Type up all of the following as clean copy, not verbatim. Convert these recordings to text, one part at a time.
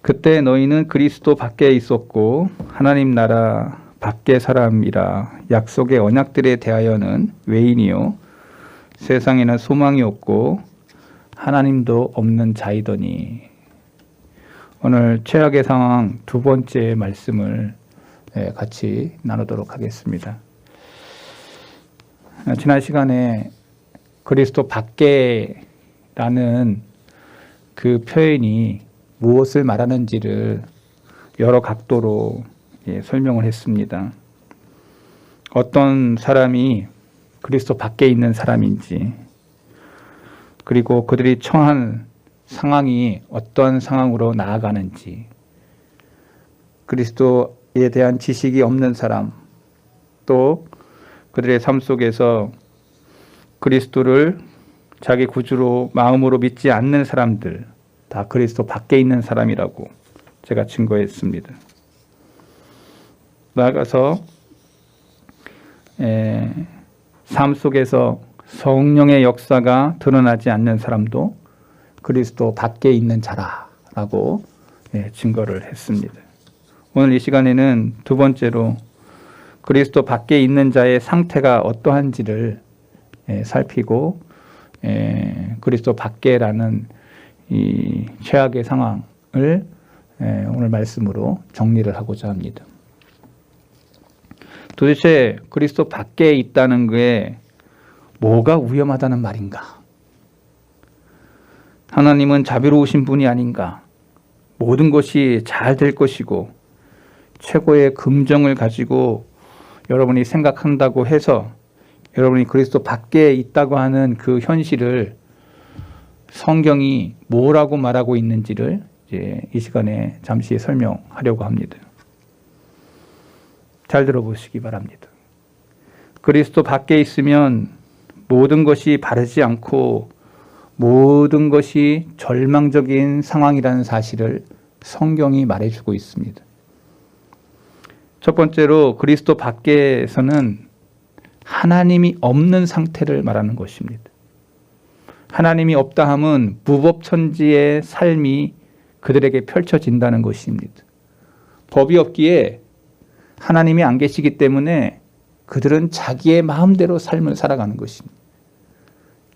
그때 너희는 그리스도 밖에 있었고 하나님 나라 밖의 사람이라. 약속의 언약들에 대하여는 외인이요 세상에는 소망이 없고 하나님도 없는 자이더니. 오늘 최악의 상황 두 번째 말씀을 같이 나누도록 하겠습니다. 지난 시간에 그리스도 밖에라는 그 표현이 무엇을 말하는지를 여러 각도로 설명을 했습니다. 어떤 사람이 그리스도 밖에 있는 사람인지, 그리고 그들이 처한 상황이 어떤 상황으로 나아가는지, 그리스도에 대한 지식이 없는 사람, 또 그들의 삶 속에서 그리스도를 자기 구주로 마음으로 믿지 않는 사람들, 다 그리스도 밖에 있는 사람이라고 제가 증거했습니다. 나아가서 삶 속에서 성령의 역사가 드러나지 않는 사람도 그리스도 밖에 있는 자라라고 증거를 했습니다. 오늘 이 시간에는 두 번째로 그리스도 밖에 있는 자의 상태가 어떠한지를 살피고 그리스도 밖에라는 이 최악의 상황을 오늘 말씀으로 정리를 하고자 합니다. 도대체 그리스도 밖에 있다는 게 뭐가 위험하다는 말인가? 하나님은 자비로우신 분이 아닌가? 모든 것이 잘 될 것이고 최고의 긍정을 가지고 여러분이 생각한다고 해서 여러분이 그리스도 밖에 있다고 하는 그 현실을 성경이 뭐라고 말하고 있는지를 이제 이 시간에 잠시 설명하려고 합니다. 잘 들어보시기 바랍니다. 그리스도 밖에 있으면 모든 것이 바르지 않고 모든 것이 절망적인 상황이라는 사실을 성경이 말해주고 있습니다. 첫 번째로 그리스도 밖에서는 하나님이 없는 상태를 말하는 것입니다. 하나님이 없다 함은 무법천지의 삶이 그들에게 펼쳐진다는 것입니다. 법이 없기에 하나님이 안 계시기 때문에 그들은 자기의 마음대로 삶을 살아가는 것입니다.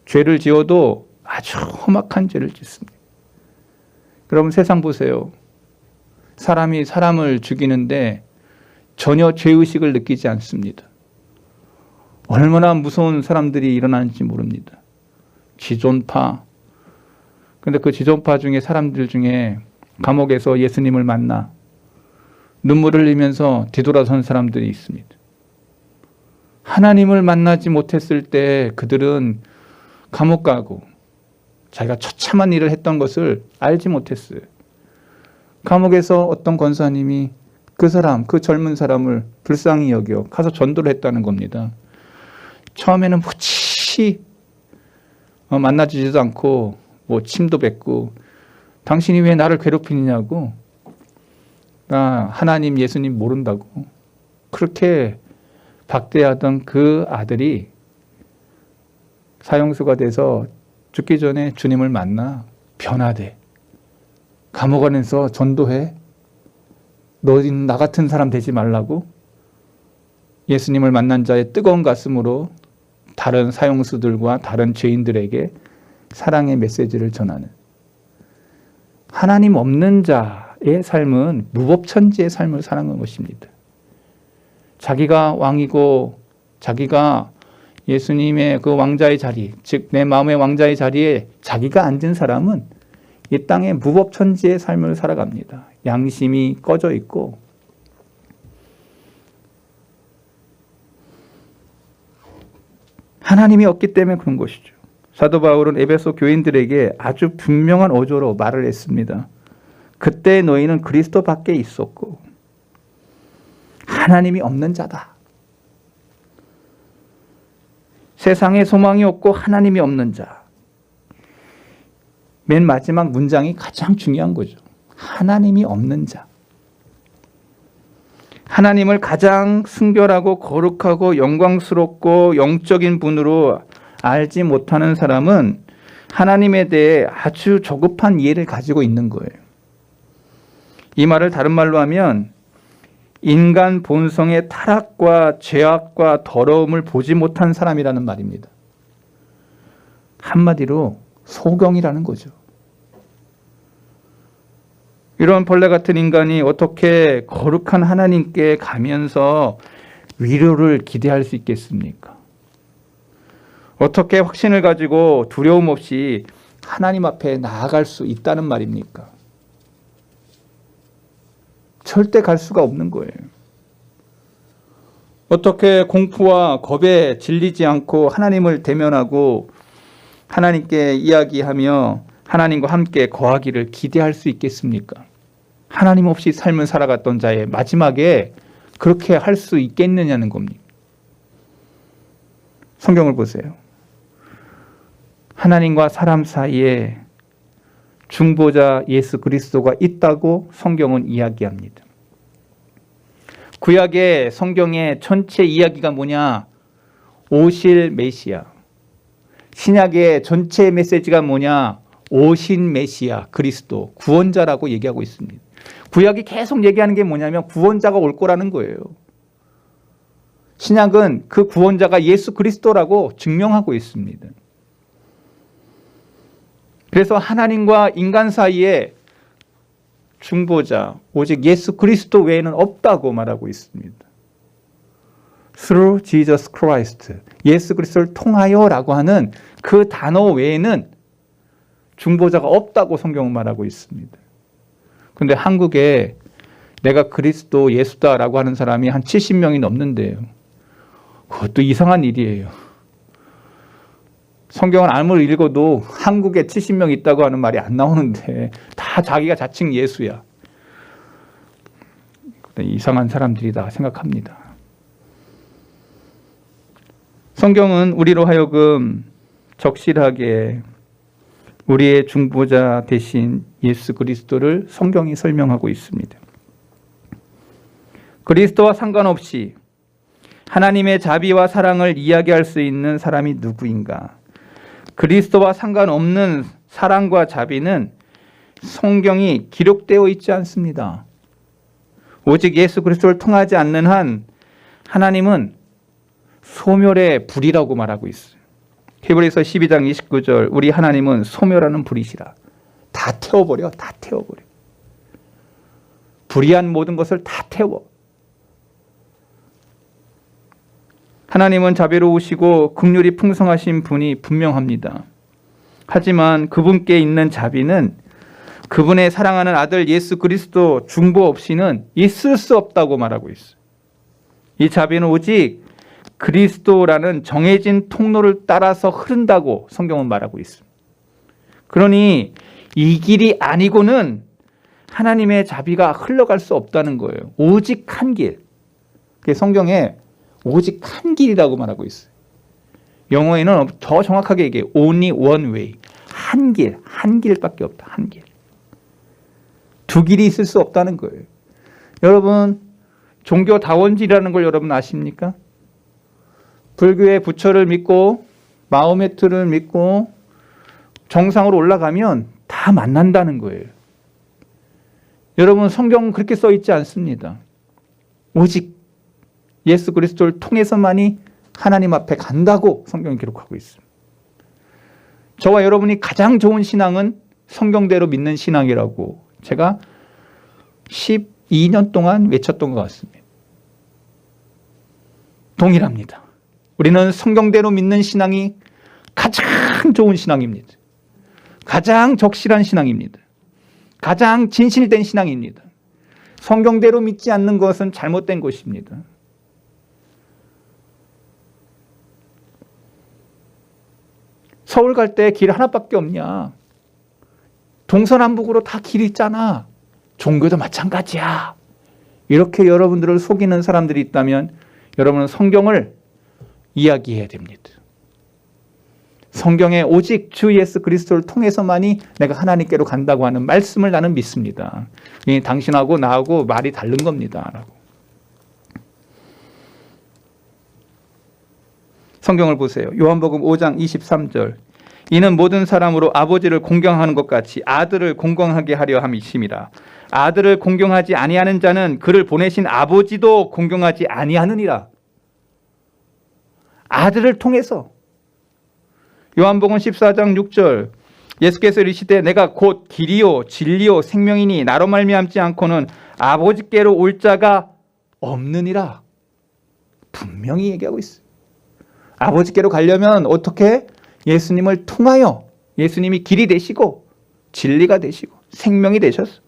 죄를 지어도 아주 험악한 죄를 짓습니다. 여러분 세상 보세요. 사람이 사람을 죽이는데 전혀 죄의식을 느끼지 않습니다. 얼마나 무서운 사람들이 일어나는지 모릅니다. 지존파. 근데 그 지존파 중에 사람들 중에 감옥에서 예수님을 만나 눈물을 흘리면서 뒤돌아선 사람들이 있습니다. 하나님을 만나지 못했을 때 그들은 감옥 가고 자기가 처참한 일을 했던 것을 알지 못했어요. 감옥에서 어떤 권사님이 그 젊은 사람을 불쌍히 여겨 가서 전도를 했다는 겁니다. 처음에는 무치 만나주지도 않고 침도 뱉고 당신이 왜 나를 괴롭히느냐고, 나 하나님 예수님 모른다고 그렇게 박대하던 그 아들이 사형수가 돼서 죽기 전에 주님을 만나 변화돼. 감옥 안에서 전도해. 너희는 나 같은 사람 되지 말라고 예수님을 만난 자의 뜨거운 가슴으로 다른 사형수들과 다른 죄인들에게 사랑의 메시지를 전하는, 하나님 없는 자의 삶은 무법천지의 삶을 사는 것입니다. 자기가 왕이고 자기가 예수님의 그 왕자의 자리, 즉 내 마음의 왕자의 자리에 자기가 앉은 사람은 이 땅에 무법천지의 삶을 살아갑니다. 양심이 꺼져 있고 하나님이 없기 때문에 그런 것이죠. 사도 바울은 에베소 교인들에게 아주 분명한 어조로 말을 했습니다. 그때 너희는 그리스도 밖에 있었고 하나님이 없는 자다. 세상에 소망이 없고 하나님이 없는 자. 맨 마지막 문장이 가장 중요한 거죠. 하나님이 없는 자. 하나님을 가장 순결하고 거룩하고 영광스럽고 영적인 분으로 알지 못하는 사람은 하나님에 대해 아주 조급한 이해를 가지고 있는 거예요. 이 말을 다른 말로 하면 인간 본성의 타락과 죄악과 더러움을 보지 못한 사람이라는 말입니다. 한마디로 소경이라는 거죠. 이런 벌레 같은 인간이 어떻게 거룩한 하나님께 가면서 위로를 기대할 수 있겠습니까? 어떻게 확신을 가지고 두려움 없이 하나님 앞에 나아갈 수 있다는 말입니까? 절대 갈 수가 없는 거예요. 어떻게 공포와 겁에 질리지 않고 하나님을 대면하고 하나님께 이야기하며 하나님과 함께 거하기를 기대할 수 있겠습니까? 하나님 없이 삶을 살아갔던 자의 마지막에 그렇게 할 수 있겠느냐는 겁니다. 성경을 보세요. 하나님과 사람 사이에 중보자 예수 그리스도가 있다고 성경은 이야기합니다. 구약의 성경의 전체 이야기가 뭐냐? 오실 메시아. 신약의 전체 메시지가 뭐냐? 오신 메시아 그리스도 구원자라고 얘기하고 있습니다. 구약이 계속 얘기하는 게 뭐냐면 구원자가 올 거라는 거예요. 신약은 그 구원자가 예수 그리스도라고 증명하고 있습니다. 그래서 하나님과 인간 사이에 중보자 오직 예수 그리스도 외에는 없다고 말하고 있습니다. Through Jesus Christ, 예수 그리스도를 통하여라고 하는 그 단어 외에는 중보자가 없다고 성경은 말하고 있습니다. 그런데 한국에 내가 그리스도 예수다라고 하는 사람이 한 70명이 넘는데요. 그것도 이상한 일이에요. 성경을 아무리 읽어도 한국에 70명 있다고 하는 말이 안 나오는데 다 자기가 자칭 예수야. 이상한 사람들이다 생각합니다. 성경은 우리로 하여금 적실하게 우리의 중보자 대신 예수 그리스도를 성경이 설명하고 있습니다. 그리스도와 상관없이 하나님의 자비와 사랑을 이야기할 수 있는 사람이 누구인가? 그리스도와 상관없는 사랑과 자비는 성경이 기록되어 있지 않습니다. 오직 예수 그리스도를 통하지 않는 한 하나님은 소멸의 불이라고 말하고 있어요. 히브리서 12장 29절 우리 하나님은 소멸하는 불이시라. 다 태워버려. 다 태워버려. 불의한 모든 것을 다 태워. 하나님은 자비로우시고 긍휼이 풍성하신 분이 분명합니다. 하지만 그분께 있는 자비는 그분의 사랑하는 아들 예수 그리스도 중보 없이는 있을 수 없다고 말하고 있어요. 이 자비는 오직 그리스도라는 정해진 통로를 따라서 흐른다고 성경은 말하고 있습니다. 그러니 이 길이 아니고는 하나님의 자비가 흘러갈 수 없다는 거예요. 오직 한 길. 성경에 오직 한 길이라고 말하고 있어요. 영어에는 더 정확하게 얘기해요. Only one way. 한 길, 한 길밖에 없다. 한 길. 두 길이 있을 수 없다는 거예요. 여러분, 종교다원주의라는 걸 여러분 아십니까? 불교의 부처를 믿고 마호메트를 믿고 정상으로 올라가면 다 만난다는 거예요. 여러분, 성경은 그렇게 써 있지 않습니다. 오직 예수 그리스도를 통해서만이 하나님 앞에 간다고 성경이 기록하고 있습니다. 저와 여러분이 가장 좋은 신앙은 성경대로 믿는 신앙이라고 제가 12년 동안 외쳤던 것 같습니다. 동일합니다. 우리는 성경대로 믿는 신앙이 가장 좋은 신앙입니다. 가장 적실한 신앙입니다. 가장 진실된 신앙입니다. 성경대로 믿지 않는 것은 잘못된 것입니다. 서울 갈 때 길 하나밖에 없냐? 동서남북으로 다 길이 있잖아. 종교도 마찬가지야. 이렇게 여러분들을 속이는 사람들이 있다면 여러분은 성경을 이야기해야 됩니다. 성경에 오직 주 예수 그리스도를 통해서만이 내가 하나님께로 간다고 하는 말씀을 나는 믿습니다. 당신하고 나하고 말이 다른 겁니다. 라고. 성경을 보세요. 요한복음 5장 23절. 이는 모든 사람으로 아버지를 공경하는 것 같이 아들을 공경하게 하려 함이심이라. 아들을 공경하지 아니하는 자는 그를 보내신 아버지도 공경하지 아니하느니라. 아들을 통해서. 요한복음 14장 6절 예수께서 이르시되 내가 곧 길이요 진리요 생명이니 나로 말미암지 않고는 아버지께로 올 자가 없느니라. 분명히 얘기하고 있어요. 아버지께로 가려면 어떻게? 예수님을 통하여. 예수님이 길이 되시고 진리가 되시고 생명이 되셨어요.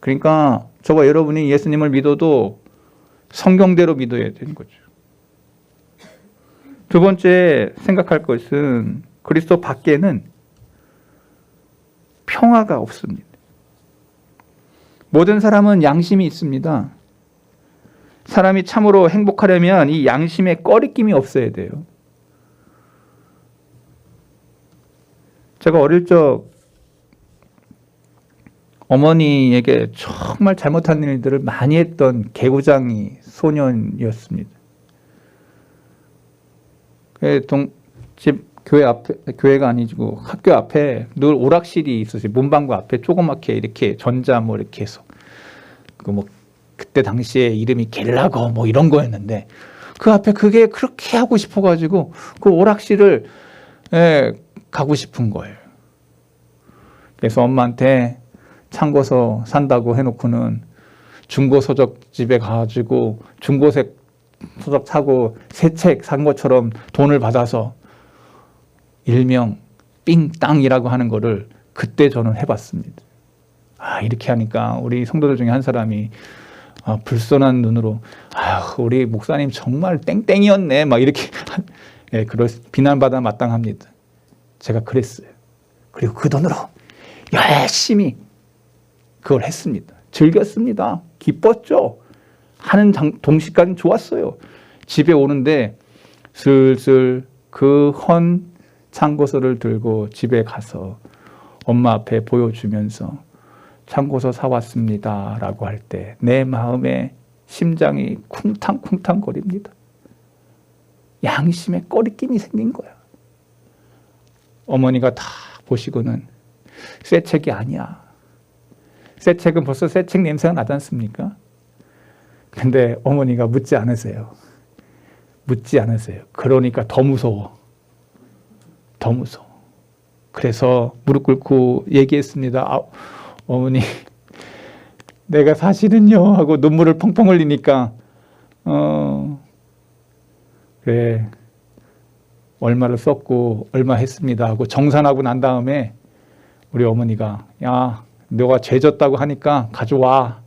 그러니까 저와 여러분이 예수님을 믿어도 성경대로 믿어야 되는 거죠. 두 번째 생각할 것은 그리스도 밖에는 평화가 없습니다. 모든 사람은 양심이 있습니다. 사람이 참으로 행복하려면 이 양심에 꺼리낌이 없어야 돼요. 제가 어릴 적 어머니에게 정말 잘못한 일들을 많이 했던 개구장이 소년이었습니다. 집 교회 앞에, 교회가 아니고 학교 앞에 늘 오락실이 있었어요. 문방구 앞에 조그맣게 이렇게 전자 뭐 이렇게 해서 그때 당시에 이름이 겔라거 뭐 이런 거였는데 그 앞에 그게 그렇게 하고 싶어가지고 그 오락실을 가고 싶은 거예요. 그래서 엄마한테 참고서 산다고 해놓고는 중고서적집에 가가지고 중고책 서적 사고 새 책 산 것처럼 돈을 받아서 일명 삥땅이라고 하는 거를 그때 저는 해봤습니다. 이렇게 하니까 우리 성도들 중에 한 사람이 불손한 눈으로 우리 목사님 정말 땡땡이었네 막 이렇게 비난받아 마땅합니다. 제가 그랬어요. 그리고 그 돈으로 열심히 그걸 했습니다. 즐겼습니다. 기뻤죠. 하는 동시까지는 좋았어요. 집에 오는데 슬슬 그 헌 참고서를 들고 집에 가서 엄마 앞에 보여주면서 참고서 사왔습니다 라고 할 때 내 마음에 심장이 쿵탕쿵탕 거립니다. 양심에 꺼리낌이 생긴 거야. 어머니가 다 보시고는 새 책이 아니야. 새 책은 벌써 새 책 냄새가 나지 않습니까? 근데 어머니가 묻지 않으세요. 묻지 않으세요. 그러니까 더 무서워. 더 무서워. 그래서 무릎 꿇고 얘기했습니다. 어머니, 내가 사실은요 하고 눈물을 펑펑 흘리니까 그래 얼마를 썼고 얼마 했습니다 하고 정산하고 난 다음에 우리 어머니가 야 너가 죄졌다고 하니까 가져와.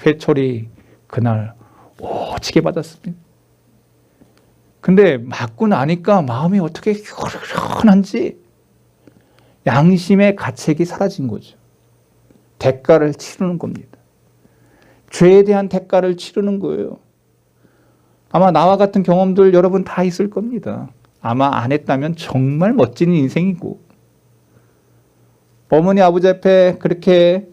회초리 그날 오지게 받았습니다. 근데 맞고 나니까 마음이 어떻게 시원한지 양심의 가책이 사라진 거죠. 대가를 치르는 겁니다. 죄에 대한 대가를 치르는 거예요. 아마 나와 같은 경험들 여러분 다 있을 겁니다. 아마 안 했다면 정말 멋진 인생이고 어머니 아버지 앞에 그렇게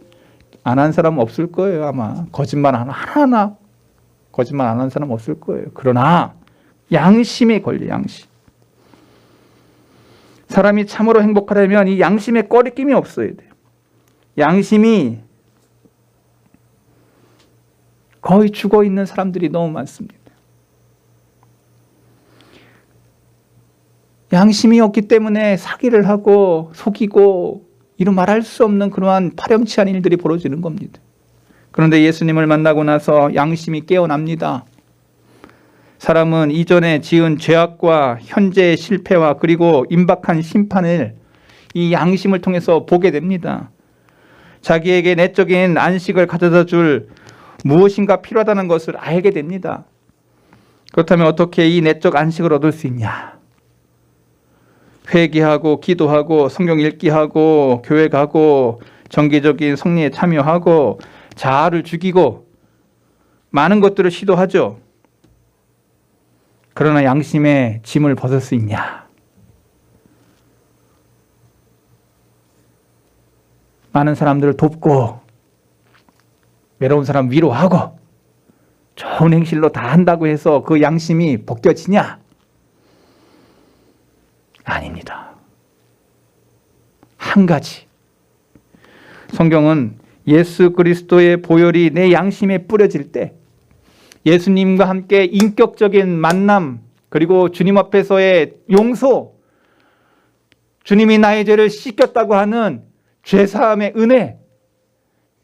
안 한 사람은 없을 거예요. 아마 거짓말 하나 거짓말 안 한 사람 없을 거예요. 그러나 양심에 걸려. 양심. 사람이 참으로 행복하려면 이 양심에 꺼리낌이 없어야 돼요. 양심이 거의 죽어있는 사람들이 너무 많습니다. 양심이 없기 때문에 사기를 하고 속이고 이루 말할 수 없는 그러한 파렴치한 일들이 벌어지는 겁니다. 그런데 예수님을 만나고 나서 양심이 깨어납니다. 사람은 이전에 지은 죄악과 현재의 실패와 그리고 임박한 심판을 이 양심을 통해서 보게 됩니다. 자기에게 내적인 안식을 가져다 줄 무엇인가 필요하다는 것을 알게 됩니다. 그렇다면 어떻게 이 내적 안식을 얻을 수 있냐? 회개하고 기도하고 성경 읽기하고 교회 가고 정기적인 성리에 참여하고 자아를 죽이고 많은 것들을 시도하죠. 그러나 양심의 짐을 벗을 수 있냐? 많은 사람들을 돕고 외로운 사람 위로하고 좋은 행실로 다 한다고 해서 그 양심이 벗겨지냐? 아닙니다. 한 가지. 성경은 예수 그리스도의 보혈이 내 양심에 뿌려질 때, 예수님과 함께 인격적인 만남, 그리고 주님 앞에서의 용서, 주님이 나의 죄를 씻겼다고 하는 죄사함의 은혜,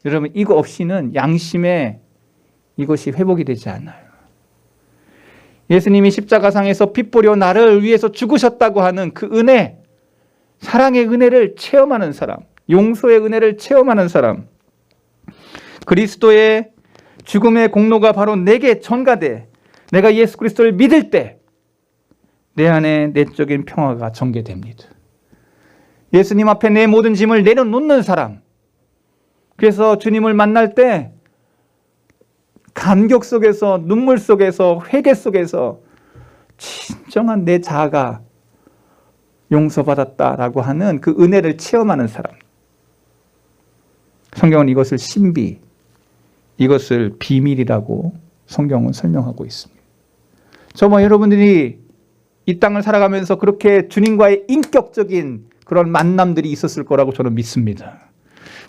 여러분 이거 없이는 양심에 이것이 회복이 되지 않아요. 예수님이 십자가상에서 피 뿌려 나를 위해서 죽으셨다고 하는 그 은혜, 사랑의 은혜를 체험하는 사람, 용서의 은혜를 체험하는 사람, 그리스도의 죽음의 공로가 바로 내게 전가돼 내가 예수 그리스도를 믿을 때 내 안에 내적인 평화가 전개됩니다. 예수님 앞에 내 모든 짐을 내려놓는 사람, 그래서 주님을 만날 때 감격 속에서, 눈물 속에서, 회개 속에서 진정한 내 자아가 용서받았다라고 하는 그 은혜를 체험하는 사람. 성경은 이것을 신비, 이것을 비밀이라고 성경은 설명하고 있습니다. 저와 여러분들이 이 땅을 살아가면서 그렇게 주님과의 인격적인 그런 만남들이 있었을 거라고 저는 믿습니다.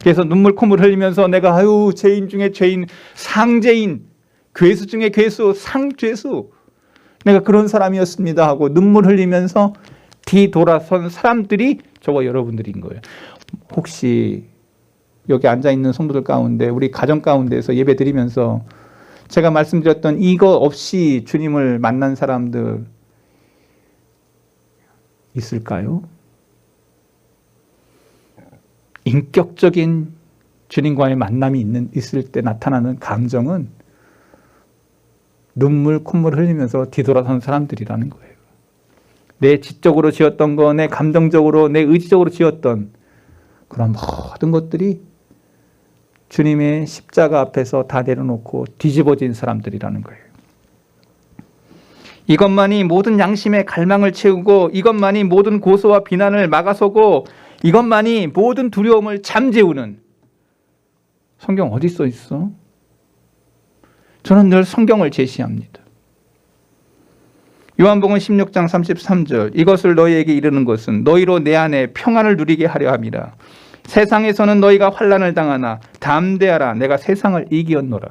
그래서 눈물 콧물 흘리면서 내가 죄인 중에 죄인, 상죄인, 괴수 중에 괴수, 상죄수, 내가 그런 사람이었습니다 하고 눈물 흘리면서 뒤돌아선 사람들이 저와 여러분들인 거예요. 혹시 여기 앉아있는 성도들 가운데, 우리 가정 가운데서 예배 드리면서 제가 말씀드렸던 이거 없이 주님을 만난 사람들 있을까요? 인격적인 주님과의 만남이 있을 때 나타나는 감정은 눈물, 콧물 흘리면서 뒤돌아선 사람들이라는 거예요. 내 지적으로 지었던 거, 내 감정적으로, 내 의지적으로 지었던 그런 모든 것들이 주님의 십자가 앞에서 다 내려놓고 뒤집어진 사람들이라는 거예요. 이것만이 모든 양심의 갈망을 채우고, 이것만이 모든 고소와 비난을 막아서고, 이것만이 모든 두려움을 잠재우는, 성경 어디 써 있어? 저는 늘 성경을 제시합니다. 요한복음 16장 33절, 이것을 너희에게 이르는 것은 너희로 내 안에 평안을 누리게 하려 함이라. 세상에서는 너희가 환난을 당하나 담대하라, 내가 세상을 이기었노라.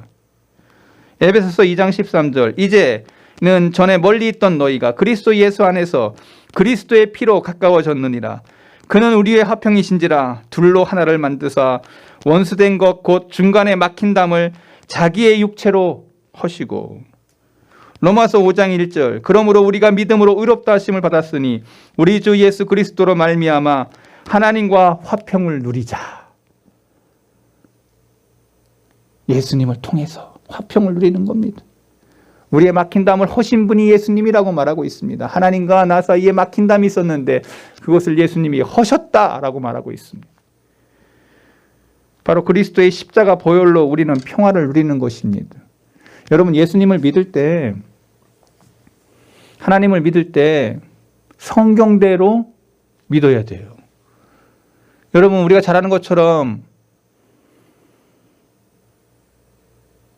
에베소서 2장 13절, 이제는 전에 멀리 있던 너희가 그리스도 예수 안에서 그리스도의 피로 가까워졌느니라. 그는 우리의 화평이신지라. 둘로 하나를 만드사 원수된 것 곧 중간에 막힌 담을 자기의 육체로 허시고. 로마서 5장 1절, 그러므로 우리가 믿음으로 의롭다 하심을 받았으니 우리 주 예수 그리스도로 말미암아 하나님과 화평을 누리자. 예수님을 통해서 화평을 누리는 겁니다. 우리의 막힌 담을 허신 분이 예수님이라고 말하고 있습니다. 하나님과 나 사이에 막힌 담이 있었는데 그것을 예수님이 허셨다라고 말하고 있습니다. 바로 그리스도의 십자가 보혈로 우리는 평화를 누리는 것입니다. 여러분, 예수님을 믿을 때, 하나님을 믿을 때 성경대로 믿어야 돼요. 여러분, 우리가 잘 아는 것처럼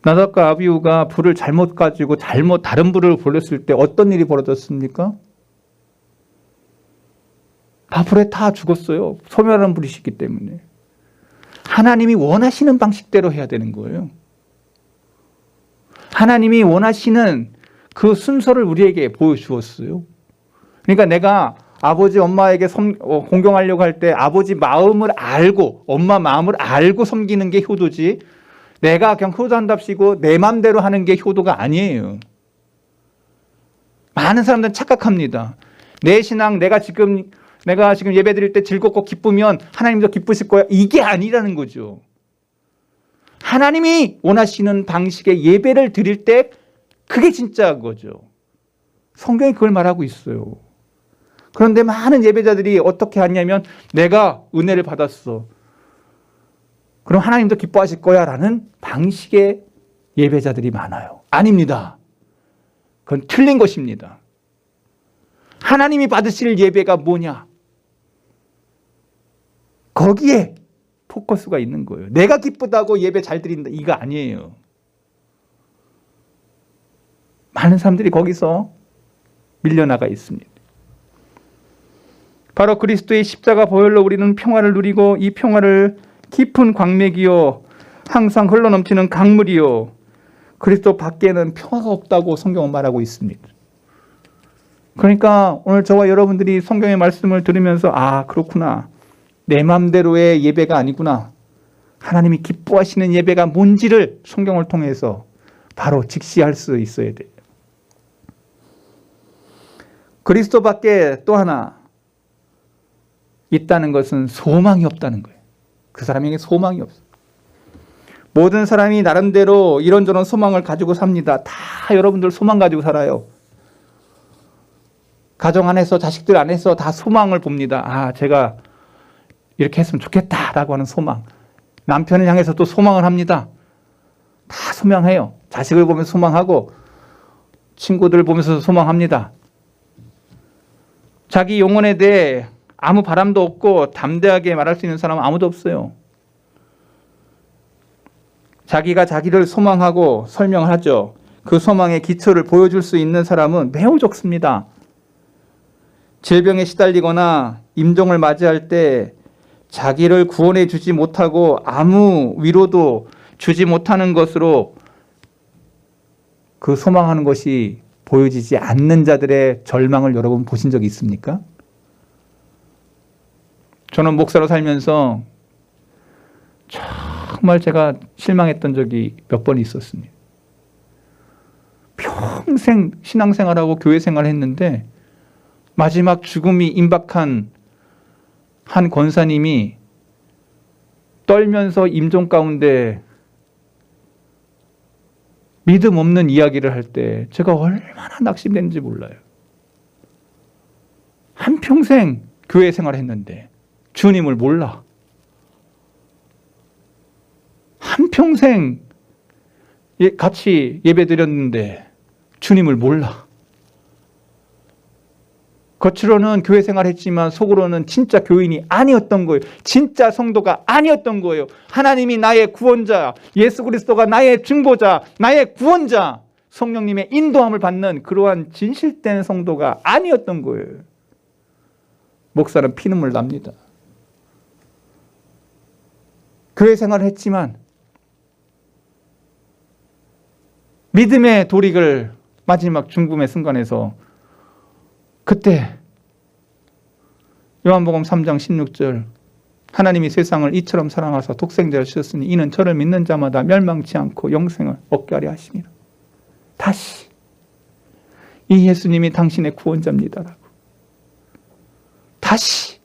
나답과 아비후가 불을 잘못 가지고 다른 불을 불렀을 때 어떤 일이 벌어졌습니까? 다 불에 타 죽었어요. 소멸하는 불이시기 때문에. 하나님이 원하시는 방식대로 해야 되는 거예요. 하나님이 원하시는 그 순서를 우리에게 보여주었어요. 그러니까 내가 아버지 엄마에게 공경하려고 할 때 아버지 마음을 알고, 엄마 마음을 알고 섬기는 게 효도지, 내가 그냥 효도한답시고 내 마음대로 하는 게 효도가 아니에요. 많은 사람들은 착각합니다. 내 신앙, 내가 지금 예배 드릴 때 즐겁고 기쁘면 하나님도 기쁘실 거야. 이게 아니라는 거죠. 하나님이 원하시는 방식의 예배를 드릴 때 그게 진짜 거죠. 성경이 그걸 말하고 있어요. 그런데 많은 예배자들이 어떻게 하냐면 내가 은혜를 받았어. 그럼 하나님도 기뻐하실 거야 라는 방식의 예배자들이 많아요. 아닙니다. 그건 틀린 것입니다. 하나님이 받으실 예배가 뭐냐? 거기에 포커스가 있는 거예요. 내가 기쁘다고 예배 잘 드린다, 이거 아니에요. 많은 사람들이 거기서 밀려나가 있습니다. 바로 그리스도의 십자가 보혈로 우리는 평화를 누리고 이 평화를 깊은 광맥이요 항상 흘러넘치는 강물이요. 그리스도 밖에는 평화가 없다고 성경은 말하고 있습니다. 그러니까 오늘 저와 여러분들이 성경의 말씀을 들으면서 아, 그렇구나. 내 맘대로의 예배가 아니구나. 하나님이 기뻐하시는 예배가 뭔지를 성경을 통해서 바로 직시할 수 있어야 돼요. 그리스도 밖에 또 하나 있다는 것은 소망이 없다는 거예요. 그 사람에게 소망이 없어요. 모든 사람이 나름대로 이런저런 소망을 가지고 삽니다. 다 여러분들 소망 가지고 살아요. 가정 안에서 자식들 안에서 다 소망을 봅니다. 아, 제가 이렇게 했으면 좋겠다라고 하는 소망. 남편을 향해서 또 소망을 합니다. 다 소망해요. 자식을 보면서 소망하고 친구들 보면서 소망합니다. 자기 영혼에 대해 아무 바람도 없고 담대하게 말할 수 있는 사람은 아무도 없어요. 자기가 자기를 소망하고 설명을 하죠. 그 소망의 기초를 보여줄 수 있는 사람은 매우 적습니다. 질병에 시달리거나 임종을 맞이할 때 자기를 구원해 주지 못하고 아무 위로도 주지 못하는 것으로 그 소망하는 것이 보여지지 않는 자들의 절망을 여러분 보신 적이 있습니까? 저는 목사로 살면서 정말 제가 실망했던 적이 몇 번 있었습니다. 평생 신앙생활하고 교회생활을 했는데 마지막 죽음이 임박한 한 권사님이 떨면서 임종 가운데 믿음 없는 이야기를 할 때 제가 얼마나 낙심됐는지 몰라요. 한평생 교회 생활을 했는데 주님을 몰라. 한평생 같이 예배 드렸는데 주님을 몰라. 겉으로는 교회 생활했지만 속으로는 진짜 교인이 아니었던 거예요. 진짜 성도가 아니었던 거예요. 하나님이 나의 구원자, 예수 그리스도가 나의 중보자, 나의 구원자, 성령님의 인도함을 받는 그러한 진실된 성도가 아니었던 거예요. 목사는 피눈물 납니다. 교회 생활을 했지만 믿음의 돌이킬 마지막 중금의 순간에서 그때 요한복음 3장 16절 하나님이 세상을 이처럼 사랑하사 독생자를 주셨으니 이는 저를 믿는 자마다 멸망치 않고 영생을 얻게 하려 하심이라. 다시 이 예수님이 당신의 구원자입니다라고. 다시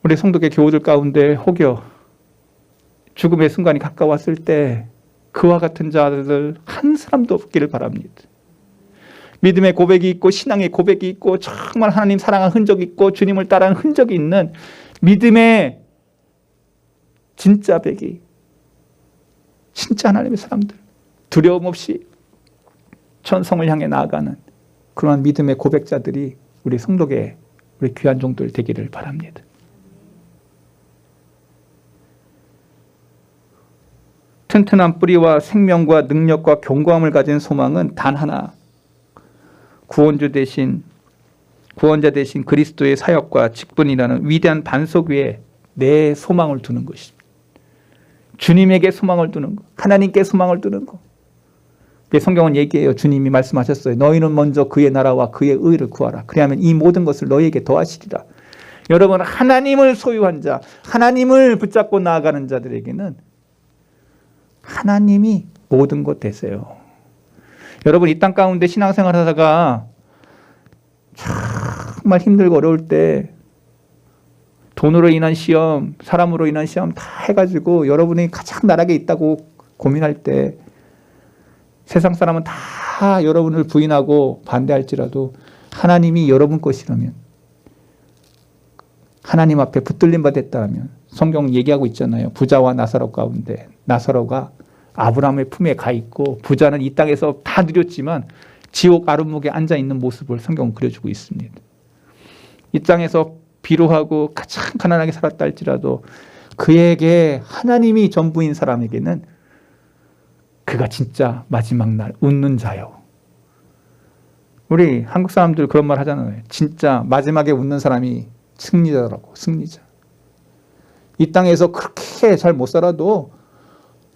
우리 성도계 교우들 가운데 혹여 죽음의 순간이 가까웠을 때 그와 같은 자들 한 사람도 없기를 바랍니다. 믿음의 고백이 있고 신앙의 고백이 있고 정말 하나님 사랑한 흔적이 있고 주님을 따르는 흔적이 있는 믿음의 진짜 백이, 진짜 하나님의 사람들, 두려움 없이 천성을 향해 나아가는 그러한 믿음의 고백자들이 우리 성도계 우리 귀한 종들 되기를 바랍니다. 튼튼한 뿌리와 생명과 능력과 견고함을 가진 소망은 단 하나, 구원자 대신 그리스도의 사역과 직분이라는 위대한 반석 위에 내 소망을 두는 것입니다. 주님에게 소망을 두는 것, 하나님께 소망을 두는 것. 성경은 얘기해요. 주님이 말씀하셨어요. 너희는 먼저 그의 나라와 그의 의를 구하라. 그리하면 이 모든 것을 너희에게 더하시리라. 여러분, 하나님을 소유한 자, 하나님을 붙잡고 나아가는 자들에게는 하나님이 모든 것 되세요. 여러분, 이 땅 가운데 신앙생활 하다가 정말 힘들고 어려울 때 돈으로 인한 시험, 사람으로 인한 시험 다 해가지고 여러분이 가장 나락에 있다고 고민할 때 세상 사람은 다 여러분을 부인하고 반대할지라도 하나님이 여러분 것이라면, 하나님 앞에 붙들림 바 됐다면, 성경 얘기하고 있잖아요. 부자와 나사로 가운데 나사로가 아브라함의 품에 가 있고 부자는 이 땅에서 다 누렸지만 지옥 아랫목에 앉아 있는 모습을 성경은 그려주고 있습니다. 이 땅에서 비로하고 가장 가난하게 살았다 할지라도 그에게 하나님이 전부인 사람에게는 그가 진짜 마지막 날 웃는 자요. 우리 한국 사람들 그런 말 하잖아요. 진짜 마지막에 웃는 사람이 승리자라고, 승리자. 이 땅에서 그렇게 잘 못 살아도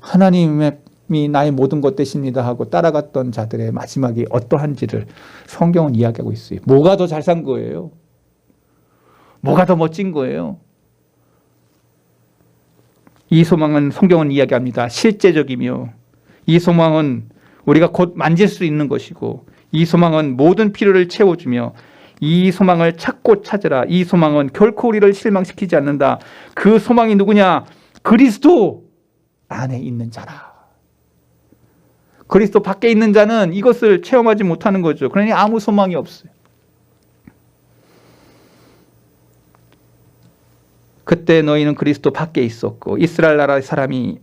하나님이 나의 모든 것 되십니다 하고 따라갔던 자들의 마지막이 어떠한지를 성경은 이야기하고 있어요. 뭐가 더 잘 산 거예요? 뭐가 더 멋진 거예요? 이 소망은 성경은 이야기합니다. 실제적이며 이 소망은 우리가 곧 만질 수 있는 것이고 이 소망은 모든 필요를 채워주며 이 소망을 찾고 찾으라. 이 소망은 결코 우리를 실망시키지 않는다. 그 소망이 누구냐? 그리스도 안에 있는 자라. 그리스도 밖에 있는 자는 이것을 체험하지 못하는 거죠. 그러니 아무 소망이 없어요. 그때 너희는 그리스도 밖에 있었고 이스라엘 나라의 사람이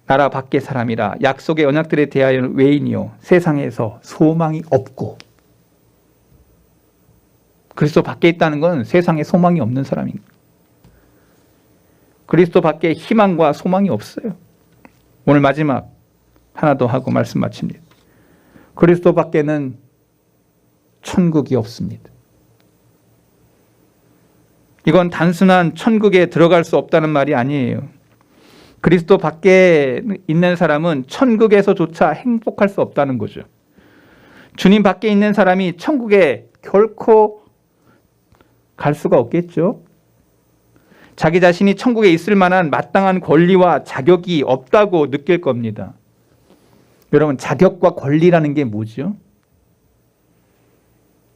나라 밖의 사람이라 약속의 언약들에 대하여 외인이요 세상에서 소망이 없고. 그리스도 밖에 있다는 건 세상에 소망이 없는 사람입니다. 그리스도 밖에 희망과 소망이 없어요. 오늘 마지막 하나 더 하고 말씀 마칩니다. 그리스도 밖에는 천국이 없습니다. 이건 단순한 천국에 들어갈 수 없다는 말이 아니에요. 그리스도 밖에 있는 사람은 천국에서조차 행복할 수 없다는 거죠. 주님 밖에 있는 사람이 천국에 결코 갈 수가 없겠죠. 자기 자신이 천국에 있을 만한 마땅한 권리와 자격이 없다고 느낄 겁니다. 여러분, 자격과 권리라는 게 뭐죠?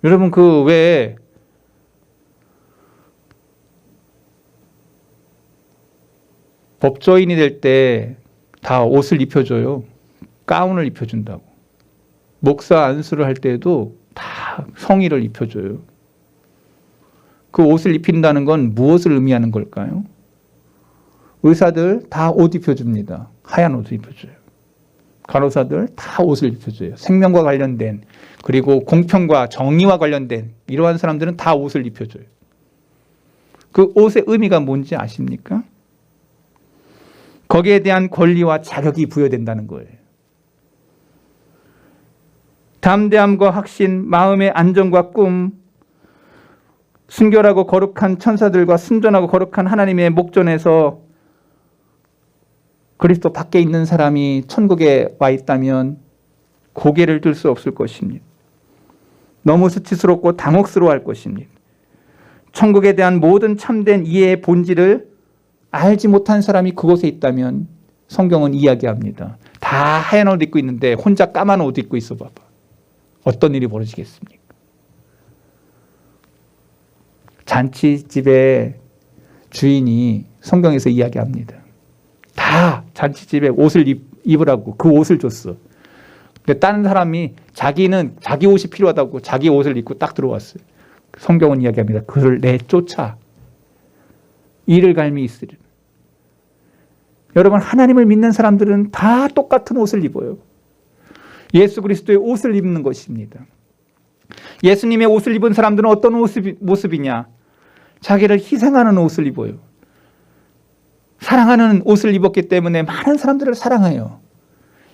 여러분, 그 왜 법조인이 될 때 다 옷을 입혀줘요. 가운을 입혀준다고. 목사 안수를 할 때도 다 성의를 입혀줘요. 그 옷을 입힌다는 건 무엇을 의미하는 걸까요? 의사들 다 옷 입혀줍니다. 하얀 옷을 입혀줘요. 간호사들 다 옷을 입혀줘요. 생명과 관련된, 그리고 공평과 정의와 관련된 이러한 사람들은 다 옷을 입혀줘요. 그 옷의 의미가 뭔지 아십니까? 거기에 대한 권리와 자격이 부여된다는 거예요. 담대함과 확신, 마음의 안정과 꿈, 순결하고 거룩한 천사들과 순전하고 거룩한 하나님의 목전에서 그리스도 밖에 있는 사람이 천국에 와 있다면 고개를 들 수 없을 것입니다. 너무 수치스럽고 당혹스러워할 것입니다. 천국에 대한 모든 참된 이해의 본질을 알지 못한 사람이 그곳에 있다면 성경은 이야기합니다. 다 하얀 옷 입고 있는데 혼자 까만 옷 입고 있어 봐봐. 어떤 일이 벌어지겠습니까? 잔치집의 주인이 성경에서 이야기합니다. 다 잔치집에 옷을 입으라고 그 옷을 줬어. 근데 다른 사람이 자기는 자기 옷이 필요하다고 자기 옷을 입고 딱 들어왔어요. 성경은 이야기합니다. 그를 내쫓아 이를 갈미 있으리라. 여러분, 하나님을 믿는 사람들은 다 똑같은 옷을 입어요. 예수 그리스도의 옷을 입는 것입니다. 예수님의 옷을 입은 사람들은 어떤 모습이냐? 자기를 희생하는 옷을 입어요. 사랑하는 옷을 입었기 때문에 많은 사람들을 사랑해요.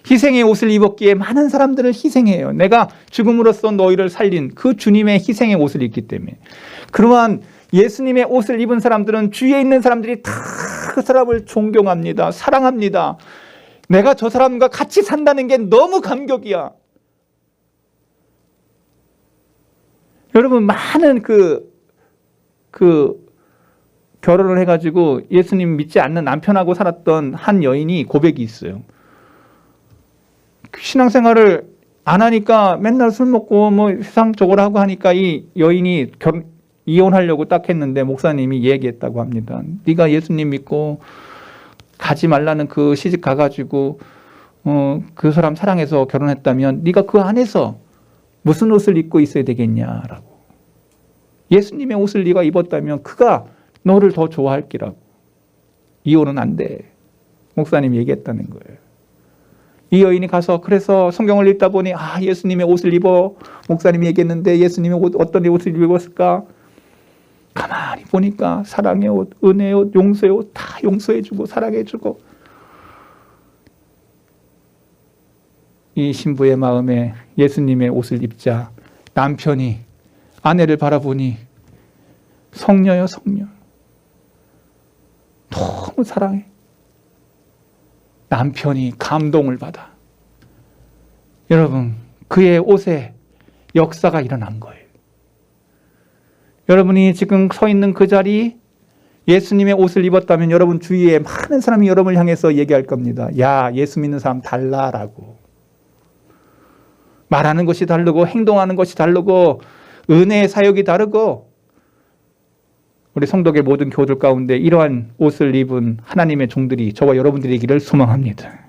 희생의 옷을 입었기에 많은 사람들을 희생해요. 내가 죽음으로써 너희를 살린 그 주님의 희생의 옷을 입기 때문에. 그러한 예수님의 옷을 입은 사람들은 주위에 있는 사람들이 다 그 사람을 존경합니다. 사랑합니다. 내가 저 사람과 같이 산다는 게 너무 감격이야. 여러분, 많은 결혼을 해가지고 예수님 믿지 않는 남편하고 살았던 한 여인이 고백이 있어요. 신앙생활을 안 하니까 맨날 술 먹고 뭐 세상적으로 하고 하니까 이 여인이 이혼하려고 딱 했는데 목사님이 얘기했다고 합니다. 네가 예수님 믿고 가지 말라는 그 시집 가가지고 그 사람 사랑해서 결혼했다면 네가 그 안에서 무슨 옷을 입고 있어야 되겠냐라고. 예수님의 옷을 네가 입었다면 그가 너를 더 좋아할 기라고. 이혼은 안 돼. 목사님이 얘기했다는 거예요. 이 여인이 가서 그래서 성경을 읽다 보니 예수님의 옷을 입어. 목사님이 얘기했는데 예수님의 옷, 어떤 옷을 입었을까? 가만히 보니까 사랑의 옷, 은혜의 옷, 용서의 옷 다 용서해주고 사랑해주고. 이 신부의 마음에 예수님의 옷을 입자 남편이 아내를 바라보니 성녀요 성녀. 너무 사랑해. 남편이 감동을 받아. 여러분, 그의 옷에 역사가 일어난 거예요. 여러분이 지금 서 있는 그 자리, 예수님의 옷을 입었다면 여러분 주위에 많은 사람이 여러분을 향해서 얘기할 겁니다. 야, 예수 믿는 사람 달라라고. 말하는 것이 다르고 행동하는 것이 다르고 은혜의 사역이 다르고, 우리 성도계 모든 교우들 가운데 이러한 옷을 입은 하나님의 종들이 저와 여러분들이기를 소망합니다.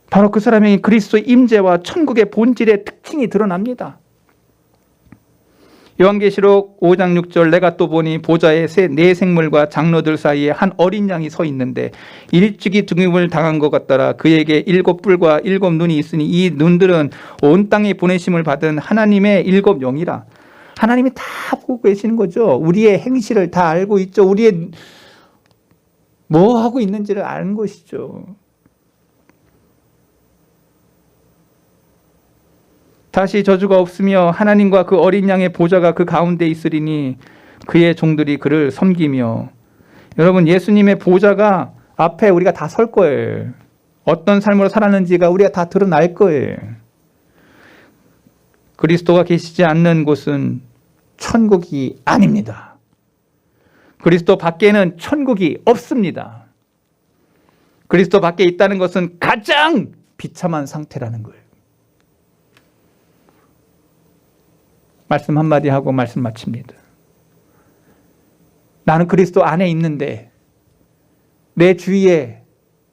바로 그 사람의 그리스도의 임재와 천국의 본질의 특징이 드러납니다. 요한계시록 5장 6절, 내가 또 보니 보좌에 네 생물과 장로들 사이에 한 어린 양이 서 있는데 일찍이 등임을 당한 것 같더라. 그에게 7뿔과 7눈이 있으니 이 눈들은 온 땅에 보내심을 받은 하나님의 7영이라. 하나님이 다 보고 계시는 거죠. 우리의 행실을 다 알고 있죠. 우리의 뭐 하고 있는지를 아는 것이죠. 다시 저주가 없으며 하나님과 그 어린 양의 보좌가 그 가운데 있으리니 그의 종들이 그를 섬기며. 여러분, 예수님의 보좌가 앞에 우리가 다 설 거예요. 어떤 삶으로 살았는지가 우리가 다 드러날 거예요. 그리스도가 계시지 않는 곳은 천국이 아닙니다. 그리스도 밖에는 천국이 없습니다. 그리스도 밖에 있다는 것은 가장 비참한 상태라는 거예요. 말씀 한마디 하고 말씀 마칩니다. 나는 그리스도 안에 있는데 내 주위에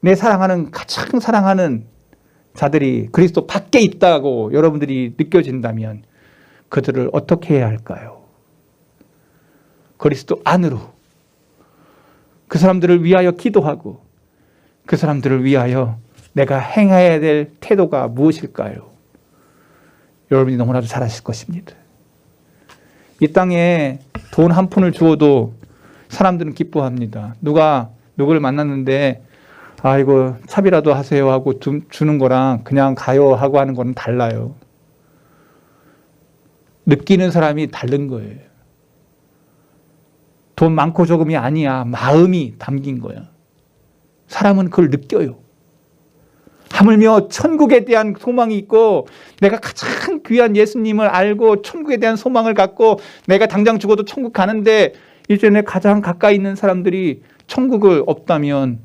내 사랑하는, 가장 사랑하는 자들이 그리스도 밖에 있다고 여러분들이 느껴진다면 그들을 어떻게 해야 할까요? 그리스도 안으로 그 사람들을 위하여 기도하고 그 사람들을 위하여 내가 행해야 될 태도가 무엇일까요? 여러분이 너무나도 잘 아실 것입니다. 이 땅에 돈 한 푼을 주어도 사람들은 기뻐합니다. 누가 누구를 만났는데 아이고 차비라도 하세요 하고 주는 거랑 그냥 가요 하고 하는 거는 달라요. 느끼는 사람이 다른 거예요. 돈 많고 적음이 아니야. 마음이 담긴 거야. 사람은 그걸 느껴요. 하물며 천국에 대한 소망이 있고 내가 가장 귀한 예수님을 알고 천국에 대한 소망을 갖고 내가 당장 죽어도 천국 가는데 이전에 가장 가까이 있는 사람들이 천국을 없다면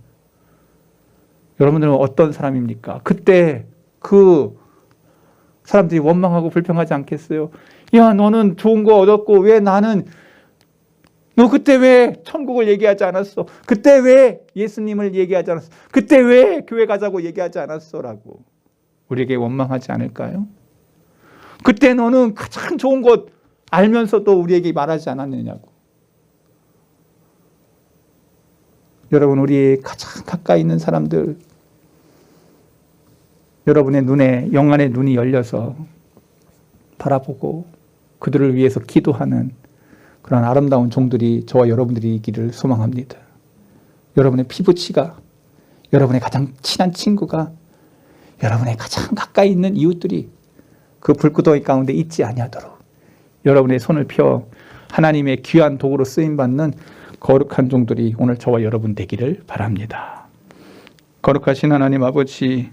여러분들은 어떤 사람입니까? 그때 그 사람들이 원망하고 불평하지 않겠어요? 야, 너는 좋은 거 얻었고 왜 나는, 너 그때 왜 천국을 얘기하지 않았어? 그때 왜 예수님을 얘기하지 않았어? 그때 왜 교회 가자고 얘기하지 않았어? 라고 우리에게 원망하지 않을까요? 그때 너는 가장 좋은 것 알면서도 우리에게 말하지 않았느냐고. 여러분, 우리 가장 가까이 있는 사람들, 여러분의 눈에, 영안의 눈이 열려서 바라보고 그들을 위해서 기도하는 그런 아름다운 종들이 저와 여러분들이 있기를 소망합니다. 여러분의 피부치가, 여러분의 가장 친한 친구가, 여러분의 가장 가까이 있는 이웃들이 그 불구덩이 가운데 있지 아니하도록 여러분의 손을 펴 하나님의 귀한 도구로 쓰임받는 거룩한 종들이 오늘 저와 여러분 되기를 바랍니다. 거룩하신 하나님 아버지,